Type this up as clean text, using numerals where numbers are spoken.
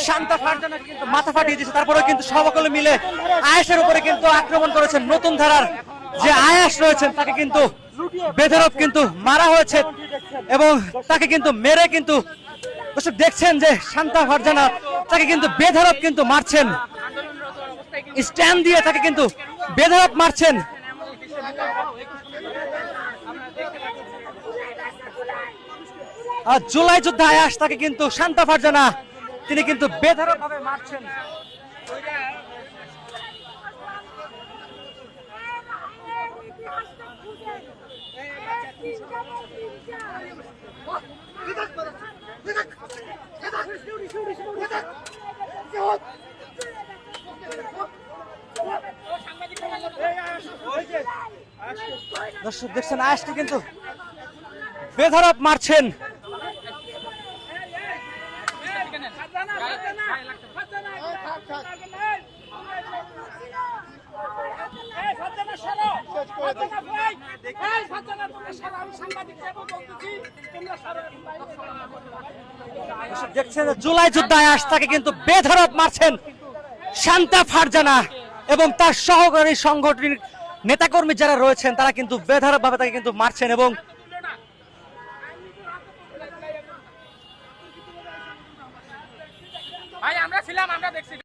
শান্তা ফারজানা কিন্তু মাথা ফাটিয়ে দিয়েছে, তারপরে কিন্তু সকলে মিলে আয়েশের উপরে কিন্তু আক্রমণ করেছেন। নতুন ধারার যে আয়াস রয়েছেন তাকে কিন্তু বেধড়ক কিন্তু মারা হয়েছে এবং তাকে কিন্তু মেরে কিন্তু দর্শক দেখছেন যে শান্তা ফারজানা তাকে কিন্তু বেধড়ক কিন্তু মারছেন, স্ট্যান্ড দিয়ে তাকে কিন্তু বেধড়ক মারছেন। আর জুলাই যোদ্ধা আয়াস তাকে কিন্তু শান্তা ফারজানা তিনি কিন্তু বেধড়ক ভাবে মারছেন। দর্শক দেখছেন আয়াসকে কিন্তু বেধড়ক মারছেন। দেখছেন জুলাই যোদ্ধা আয়াস তাকে কিন্তু বেধড়ক মারছেন শান্তা ফারজানা এবং তার সহকারী সংগঠনের নেতাকর্মী যারা রয়েছেন তারা কিন্তু বেধড়ক ভাবে তাকে কিন্তু মারছেন। এবং ভাই আমরা ছিলাম, আমরা দেখছি।